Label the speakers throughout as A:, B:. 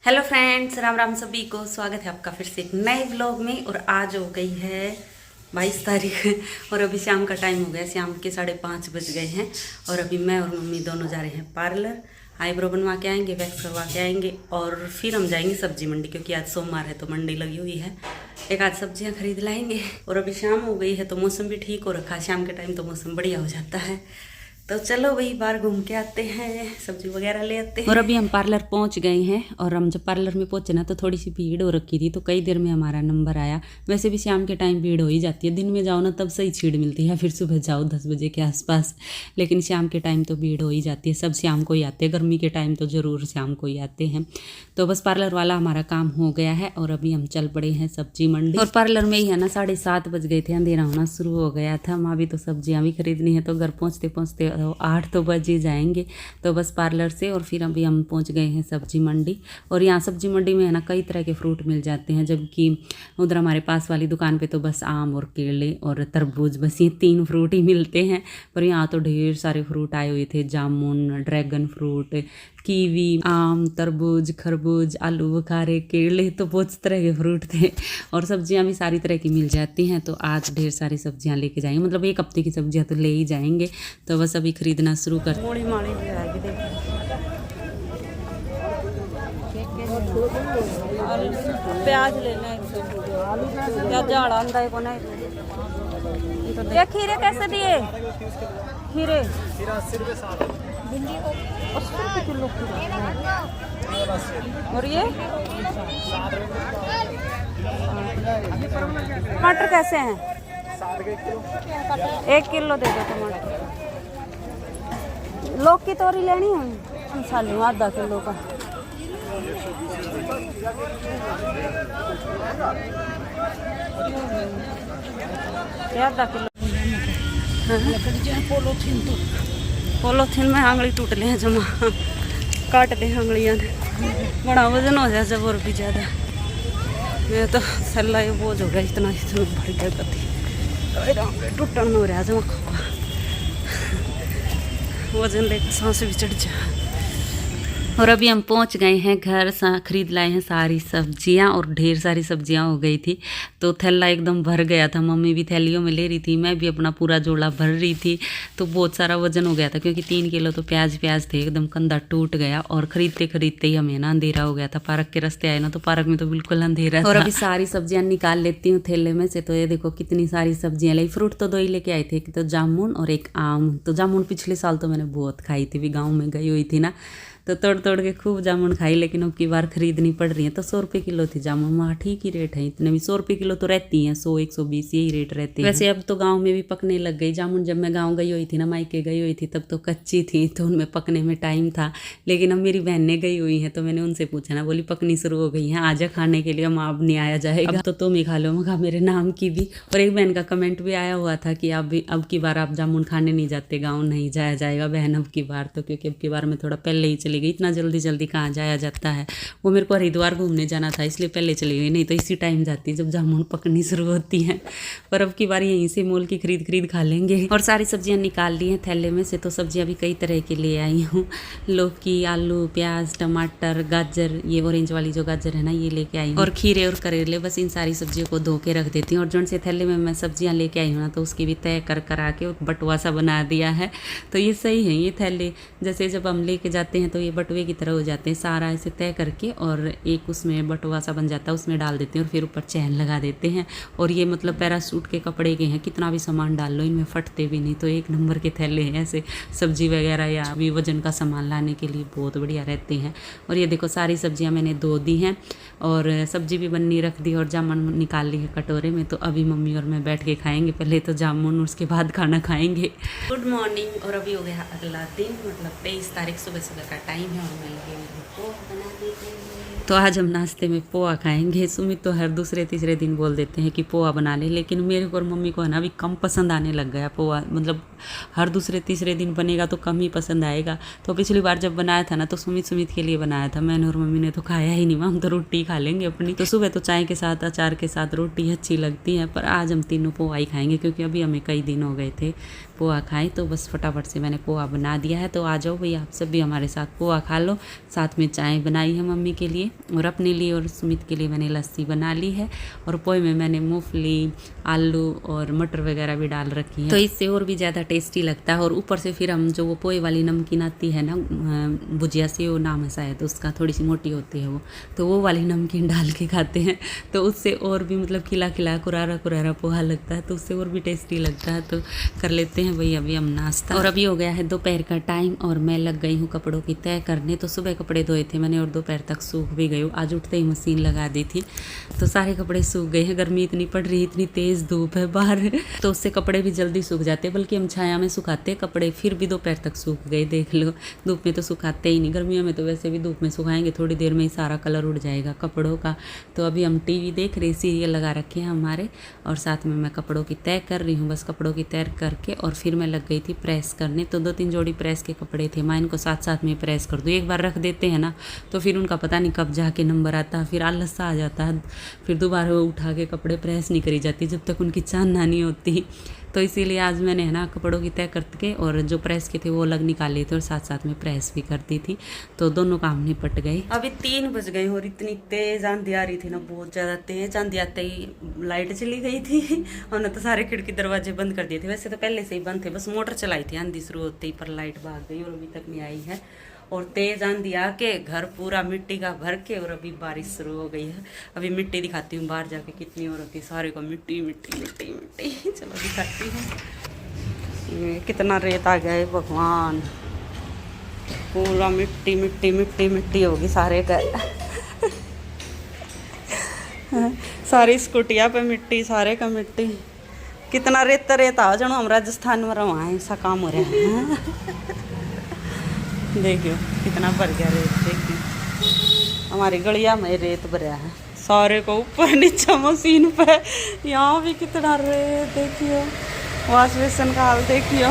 A: Hello friends, Ram Ram सभी को। स्वागत है आपका फिर से एक नए व्लॉग में। और आज हो गई है 22 तारीख और अभी शाम का टाइम हो गया। शाम के 5:30 बज गए हैं और अभी मैं और मम्मी दोनों जा रहे हैं पार्लर। आईब्रो बनवा के आएंगे, वैक्स करवा के आएंगे और फिर हम जाएंगे सब्जी मंडी, क्योंकि आज सोमवार है तो मंडी लगी हुई है। एक आध सब्जियां खरीद लाएंगे। और अभी शाम हो गई है तो मौसम भी ठीक हो रखा है। शाम के टाइम तो मौसम बढ़िया हो जाता है। तो चलो वही बाहर घूम के आते हैं, सब्जी वगैरह ले आते हैं। और अभी हम पार्लर पहुंच गए हैं और हम जब पार्लर में पहुंचे ना तो थोड़ी सी भीड़ हो रखी थी, तो कई देर में हमारा नंबर आया। वैसे भी शाम के टाइम भीड़ हो ही जाती है, दिन में जाओ ना तब सही छीड़ मिलती है, फिर सुबह जाओ 10 बजे के आसपास। लेकिन शाम के टाइम तो भीड़ हो ही जाती है, सब शाम को ही आते हैं। गर्मी के टाइम तो ज़रूर शाम को ही आते हैं। तो बस पार्लर वाला हमारा काम हो गया है और अभी हम चल पड़े हैं सब्जी मंडी। और पार्लर में ही है ना 7:30 बज गए थे, अंधेरा होना शुरू हो गया था। माँ भी तो सब्जियाँ भी खरीदनी है, तो घर पहुँचते पहुँचते 8 तो बज ही जाएंगे। तो बस पार्लर से और फिर अभी हम पहुँच गए हैं सब्जी मंडी। और यहाँ सब्जी मंडी में है ना कई तरह के फ्रूट मिल जाते हैं, जबकि उधर हमारे पास वाली दुकान पे तो बस आम और केले और तरबूज, बस ये 3 फ्रूट ही मिलते हैं। पर यहाँ तो ढेर सारे फ्रूट आए हुए थे, जामुन, ड्रैगन फ्रूट, कीवी, आम, तरबूज, खरबूज, आलू बुखारे, केले, तो बहुत तरह के फ्रूट थे। और सब्जियां भी सारी तरह की मिल जाती हैं। तो आज ढेर सारी सब्जियां लेके जाएंगे, मतलब एक हफ्ते की सब्जियां तो ले ही जाएंगे। तो बस अभी खरीदना शुरू कर। मोड़ी माड़ी भी आएगी, देखो प्याज लेना है, प्याज झाड़ा आंदा है कोना। ये खीरे कैसे दिए? खीरे
B: 80 रुपये
A: 80 रुपये किलो और ये टमाटर कैसे हैं? 1 किलो दे दो टमाटर। लौकी तोरी लेनी है साली आधा किलो का। आधा किलो पोलोथीन में आंगली टूट ले हैं जमा, काट दे आंगलियां बड़ा वजन हो जाए जब और भी ज़्यादा। मैं तो सल्ला ये बोझ हो गया, इतना भर गया कति टूटन हो रहा जमा खोखा, वजन लेकर सांस भी चढ़ जा। और अभी हम पहुंच गए हैं घर। खरीद लाए हैं सारी सब्जियां और ढेर सारी सब्जियां हो गई थी, तो थैला एकदम भर गया था। मम्मी भी थैलियों में ले रही थी, मैं भी अपना पूरा झोला भर रही थी। तो बहुत सारा वजन हो गया था, क्योंकि 3 किलो तो प्याज थे, एकदम कंधा टूट गया। और खरीदते खरीदते ही हमें ना अंधेरा हो गया था। पार्क के रास्ते आए ना तो पार्क में तो बिल्कुल अंधेरा था। और अभी सारी सब्जियां निकाल लेती हूँ थैले में से। तो ये देखो कितनी सारी सब्जियां लाई। फ्रूट तो 2 ही लेके आए थे, एक तो जामुन और एक आम। तो जामुन पिछले साल तो मैंने बहुत खाई थी, भी गाँव में गई हुई थी ना, तो तोड़ तोड़ के खूब जामुन खाई। लेकिन अब की बार खरीदनी पड़ रही है। तो 100 रुपये किलो थी जामुन, वहाँ ठीक ही रेट है। इतने भी 100 रुपये किलो तो रहती हैं, 100 120 यही रेट रहते हैं। वैसे अब तो गांव में भी पकने लग गई जामुन। जब मैं गांव गई हुई थी ना, मायके गई हुई थी, तब तो कच्ची थी, तो उनमें पकने में टाइम था। लेकिन अब मेरी बहनें गई हुई हैं, तो मैंने उनसे पूछा ना, बोली पकनी शुरू हो गई हैं, आजा खाने के लिए। माँ अब नहीं आया जाएगा, अब तो तुम ही खा लो। मगा मेरे नाम की भी। और एक बहन का कमेंट भी आया हुआ था कि अब की बार आप जामुन खाने नहीं जाते, गाँव नहीं जाया जाएगा बहन अब की बार तो, क्योंकि अब की बार मैं थोड़ा पहले ही चली गई। इतना जल्दी जल्दी कहाँ जाया जाता है। वो मेरे को हरिद्वार घूमने जाना था, इसलिए पहले चली गई, नहीं तो इसी टाइम जाती जब जामुन पकनी शुरू होती हैं। पर अब की बार यहीं से मोल की खरीद खा लेंगे। और सारी सब्जियां निकाल ली हैं थैले में से। तो सब्जियां भी कई तरह की ले आई हूँ, लौकी, आलू, प्याज, टमाटर, गाजर, ये ऑरेंज वाली जो गाजर है ना ये लेके आई हूँ, और खीरे और करेले। बस इन सारी सब्जियों को धो के रख देती हूँ। और जो से थैले में मैं सब्जियाँ लेके आई हूँ ना, तो उसकी भी तय करा के बटुआ सा बना दिया है। तो ये सही है, ये थैले जैसे जब हम लेके जाते हैं तो ये बटुए की तरह हो जाते हैं, सारा ऐसे तय करके। और एक उसमें बटुआ सा बन जाता है, उसमें डाल देते हैं और फिर ऊपर चैन लगा देते हैं। और ये मतलब पैरासूट के कपड़े के हैं, कितना भी सामान डाल लो इनमें फटते भी नहीं। तो 1 नंबर के थैले हैं, ऐसे सब्जी वगैरह या भी वजन का सामान लाने के लिए बहुत बढ़िया रहते हैं। और ये देखो सारी सब्जियां मैंने धो दी हैं और सब्जी भी बननी रख दी और जामुन निकाल ली है कटोरे में। तो अभी मम्मी और मैं बैठ के खाएंगे, पहले तो जामुन उसके बाद खाना खाएंगे। Good morning. और अभी हो गया अगला दिन, मतलब 23 तारीख सुबह सुबह का टाइम है और मैं ये पोहा बना देती हूँ। तो आज हम नाश्ते में पोहा खाएंगे। सुमित तो हर दूसरे तीसरे दिन बोल देते हैं कि पोहा बना ले, लेकिन मेरे को और मम्मी को है ना अभी कम पसंद आने लग गया पोहा। मतलब हर दूसरे तीसरे दिन बनेगा तो कम ही पसंद आएगा। तो पिछली बार जब बनाया था ना तो सुमित के लिए बनाया था, मैंने और मम्मी ने तो खाया ही नहीं, हम तो रोटी खा लेंगे अपनी। तो सुबह तो चाय के साथ अचार के साथ रोटी अच्छी लगती है, पर आज हम तीनों पोहा ही खाएंगे क्योंकि अभी हमें कई दिन हो गए थे पोहा खाएं। तो बस फटाफट से मैंने पोहा बना दिया है। तो आ जाओ भैया आप सब भी हमारे साथ पोहा खा लो। साथ में चाय बनाई है मम्मी के लिए और अपने लिए और सुमित के लिए मैंने लस्सी बना ली है। और पोहे में मैंने मूंगफली, आलू और मटर वगैरह भी डाल रखी है, तो इससे और भी ज़्यादा टेस्टी लगता है। और ऊपर से फिर हम जो वो पोहे वाली नमकीन आती है ना, भुजिया से वो नाम है शायद उसका, थोड़ी सी मोटी होती है वो, तो वो वाली नमकीन डाल के खाते हैं तो उससे और भी मतलब खिला खिला कुरारा कुरारा पोहा लगता है, तो उससे और भी टेस्टी लगता है। तो कर लेते हैं भाई अभी हम नाश्ता। और अभी हो गया है दोपहर का टाइम और मैं लग गई हूँ कपड़ों की तय करने। तो सुबह कपड़े धोए थे मैंने और दोपहर तक सूख भी गए। आज उठते ही मशीन लगा दी थी तो सारे कपड़े सूख गए हैं। गर्मी इतनी पड़ रही, इतनी तेज़ धूप है बाहर, तो उससे कपड़े भी जल्दी सूख जाते हैं, बल्कि हम छाया में सुखाते कपड़े, फिर भी दोपहर तक सूख गए। देख लो, धूप में तो सुखाते ही नहीं, गर्मियों में तो वैसे भी धूप में सुखाएंगे थोड़ी देर में ही सारा कलर उड़ जाएगा कपड़ों का। तो अभी हम टीवी देख रहे, सीरियल लगा रखे हैं हमारे, और साथ में मैं कपड़ों की तय कर रही हूँ। बस कपड़ों की तय करके और फिर मैं लग गई थी प्रेस करने। तो 2-3 जोड़ी प्रेस के कपड़े थे, मैं इनको साथ साथ में प्रेस कर दूँ। एक बार रख देते हैं ना तो फिर उनका पता नहीं कब जाके नंबर आता है, फिर आलस सा आ जाता है, फिर दोबारा वो उठा के कपड़े प्रेस नहीं करी जाती जब तक उनकी चांदना नहीं होती। तो इसीलिए आज मैंने है ना कपड़ों की तय करके और जो प्रेस के थे वो अलग निकाले थे और साथ साथ में प्रेस भी करती थी, तो दोनों काम निपट गए। अभी 3 बज गए और इतनी तेज आंधी आ रही थी ना, बहुत ज़्यादा तेज आंधी आते ही लाइट चली गई थी। हमने तो सारे खिड़की दरवाजे बंद कर दिए थे, वैसे तो पहले से ही बंद थे, बस मोटर चलाई थी आंधी शुरू होते ही, पर लाइट भाग गई और अभी तक नहीं आई है। और तेज आंधी आके घर पूरा मिट्टी का भर के और अभी बारिश शुरू हो गई है। अभी मिट्टी दिखाती हूँ बाहर जाके कितनी हो रही, सारे को मिट्टी मिट्टी मिट्टी मिट्टी। चलो दिखाती हूँ, कितना रेत आ गया है भगवान, पूरा मिट्टी मिट्टी मिट्टी मिट्टी होगी सारे घर। सारी स्कूटिया पे मिट्टी, सारे का मिट्टी, कितना रेत रेत आ जानो हम राजस्थान में रहा है, ऐसा काम हो रहा है। देखियो कितना भर गया रेत, देखियो हमारी गलिया में रेत भरा है सारे को, ऊपर नीचे मशीन पे, यहाँ भी कितना रेत, देखियो वॉश बेसन का हाल देखियो,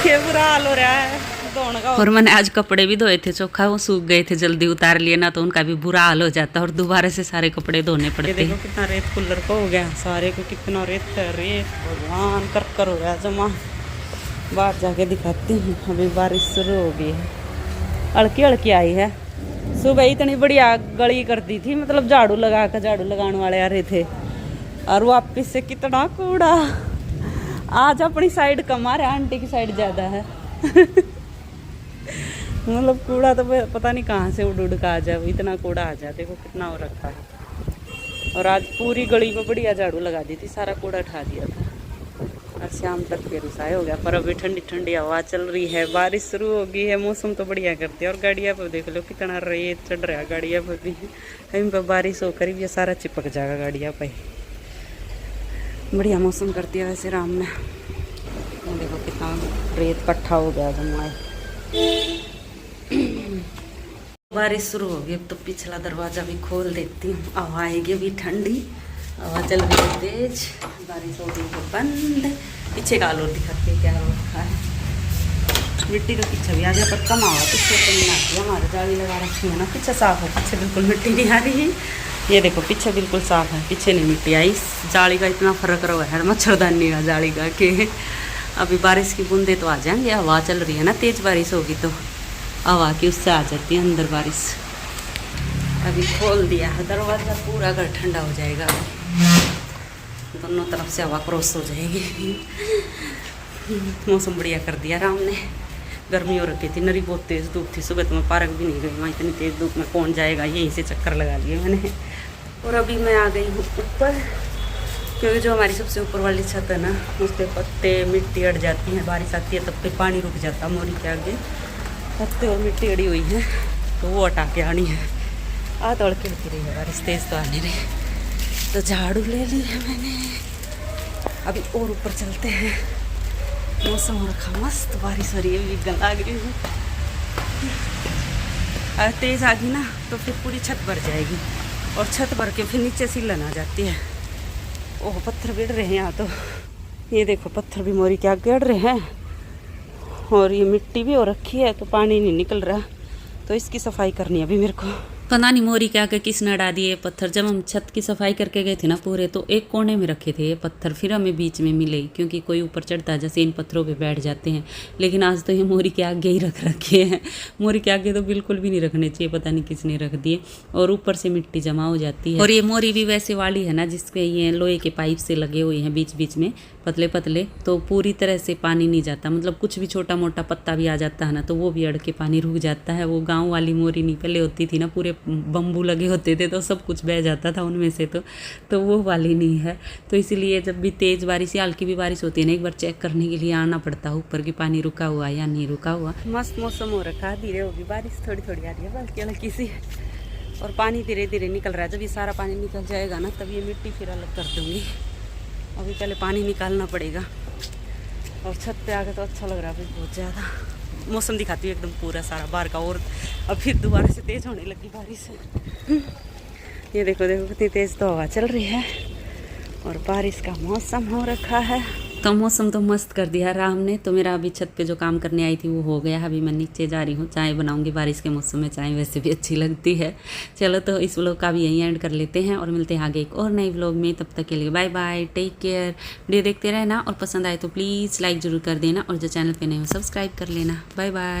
A: क्या बुरा हाल हो रहा है धोने का। और मैंने आज कपड़े भी धोए थे चोखा, वो सूख गए थे, जल्दी उतार लिए ना तो उनका भी बुरा हाल हो जाता और दोबारा से सारे कपड़े धोने पड़ते। देखो कितना रेत कूलर को हो गया सारे को, कितना रेत भगवान कर हो गया जमा। बाहर जाके दिखाती हूँ, अभी बारिश शुरू हो गई है, हल्की हल्की आई है। सुबह इतनी बढ़िया गली कर दी थी, मतलब झाड़ू लगा कर, झाड़ू लगाने वाले आ रहे थे, और वापिस से कितना कूड़ा। आज अपनी साइड कम आ रहा है, आंटी की साइड ज़्यादा है। मतलब कूड़ा तो पता नहीं कहाँ से उड़ उड़ का आ जाए, इतना कूड़ा आ जाए, देखो कितना हो रखा है। और आज पूरी गली में बढ़िया झाड़ू लगा दी थी, सारा कूड़ा उठा दिया था, और शाम तक फिर उसाए हो गया। पर अभी ठंडी ठंडी हवा चल रही है, बारिश शुरू हो गई है, मौसम तो बढ़िया करती है। और गाड़िया पर देख लो कितना रेत चढ़ रहा है, गाड़िया पर भी कहीं पर बारिश होकर ये सारा चिपक जाएगा गाड़िया पर। बढ़िया मौसम करती है वैसे राम में, देखो कितना रेत इकट्ठा हो गया जमा। बारिश शुरू हो गई, अब तो पिछला दरवाजा भी खोल देती हूँ, हवा आएगी अभी ठंडी, हवा चल रही है तेज, बारिश हो गई तो बंद। पीछे का आलू दिखाते क्या रखा है, मिट्टी का पीछे भी आ गया पर कम आवा, पीछे तो नहीं आती, हमारे जाली लगा रखी है ना, पीछे साफ है, पीछे बिल्कुल मिट्टी नहीं आ रही है। ये देखो पीछे बिल्कुल साफ है, पीछे नहीं मिट्टी आई। जाली का इतना फर्क रहा है मच्छरदानी का जाली का के। अभी बारिश की बूंदे तो आ जाएंगे, हवा चल रही है ना, तेज़ बारिश होगी तो हवा की उससे आ जाती है अंदर बारिश। अभी खोल दिया है दरवाज़ा, पूरा घर ठंडा हो जाएगा, दोनों तरफ से हवा क्रॉस हो जाएगी। मौसम बढ़िया कर दिया राम ने, गर्मी हो रखी थी, नरी बहुत तेज़ धूप थी, सुबह तो मैं पार्क भी नहीं गई, वहाँ इतनी तेज़ धूप में कौन जाएगा, यहीं से चक्कर लगा लिए मैंने। और अभी मैं आ गई हूँ ऊपर, क्योंकि जो हमारी सबसे ऊपर वाली छत है ना, उस पर पत्ते मिट्टी अड़ जाती है, बारिश आती है तब पे पानी रुक जाता है, मोरी के आगे पत्ते और मिट्टी अड़ी हुई है, तो वो हटा के आनी है। आ तोड़ के होती रही है बारिश, तेज़ तो आने रही, तो झाड़ू ले ली है मैंने। अभी और ऊपर चलते हैं, मौसम हो रखा मस्त, बारिश हो रही है, भीगने लग रही हूँ। अगर तेज़ आ गई ना तो फिर पूरी छत भर जाएगी, और छत भर के फिर नीचे सिलन आ जाती है। ओह पत्थर गिर रहे हैं यहाँ तो, ये देखो पत्थर भी मोरी के आगे अड़ रहे हैं और ये मिट्टी भी हो रखी है तो पानी नहीं निकल रहा, तो इसकी सफाई करनी है अभी मेरे को। पता नहीं मोरी के आगे किसने अड़ा दिए पत्थर। जब हम छत की सफाई करके गए थे ना पूरे, तो एक कोने में रखे थे ये पत्थर, फिर हमें बीच में मिले क्योंकि कोई ऊपर चढ़ता है जैसे इन पत्थरों पे बैठ जाते हैं। लेकिन आज तो ये मोरी के आगे ही रख रखे हैं। मोरी के आगे तो बिल्कुल भी नहीं रखने चाहिए, पता नहीं किसने रख दिए, और ऊपर से मिट्टी जमा हो जाती है। और ये मोरी भी वैसे वाली है ना जिसके ये लोहे के पाइप से लगे हुए हैं बीच बीच में पतले पतले, तो पूरी तरह से पानी नहीं जाता, मतलब कुछ भी छोटा मोटा पत्ता भी आ जाता है ना तो वो भी अड़ के पानी रुक जाता है। वो गाँव वाली मोरी नहीं पहले होती थी ना, पूरे बम्बू लगे होते थे तो सब कुछ बह जाता था उनमें से, तो वो वाली नहीं है। तो इसीलिए जब भी तेज़ बारिश या हल्की भी बारिश होती है ना, एक बार चेक करने के लिए आना पड़ता है ऊपर कि पानी रुका हुआ या नहीं रुका हुआ। मस्त मौसम हो रखा है, धीरे होगी बारिश, थोड़ी थोड़ी आ रही है हल्की हल्की सी, और पानी धीरे धीरे निकल रहा है। जब ये सारा पानी निकल जाएगा ना तब ये मिट्टी फिर अलग कर दूँगी। अभी पहले पानी निकालना पड़ेगा। और छत पे आ गए तो अच्छा लग रहा है अभी बहुत ज़्यादा। मौसम दिखाती हूँ एकदम पूरा सारा बाहर का, और अब फिर दोबारा से तेज़ होने लगी बारिश। ये देखो देखो कितनी तेज़ तो हवा चल रही है और बारिश का मौसम हो रखा है। तो मौसम तो मस्त कर दिया राम ने। तो मेरा अभी छत पे जो काम करने आई थी वो हो गया। अभी मैं नीचे जा रही हूँ, चाय बनाऊंगी। बारिश के मौसम में चाय वैसे भी अच्छी लगती है। चलो तो इस व्लॉग का भी यहीं एंड कर लेते हैं और मिलते हैं आगे एक और नई व्लॉग में। तब तक के लिए bye bye, take care. Video देखते रहना और पसंद आए तो प्लीज़ लाइक ज़रूर कर देना, और जो चैनल पे नए हो सब्सक्राइब कर लेना। Bye bye.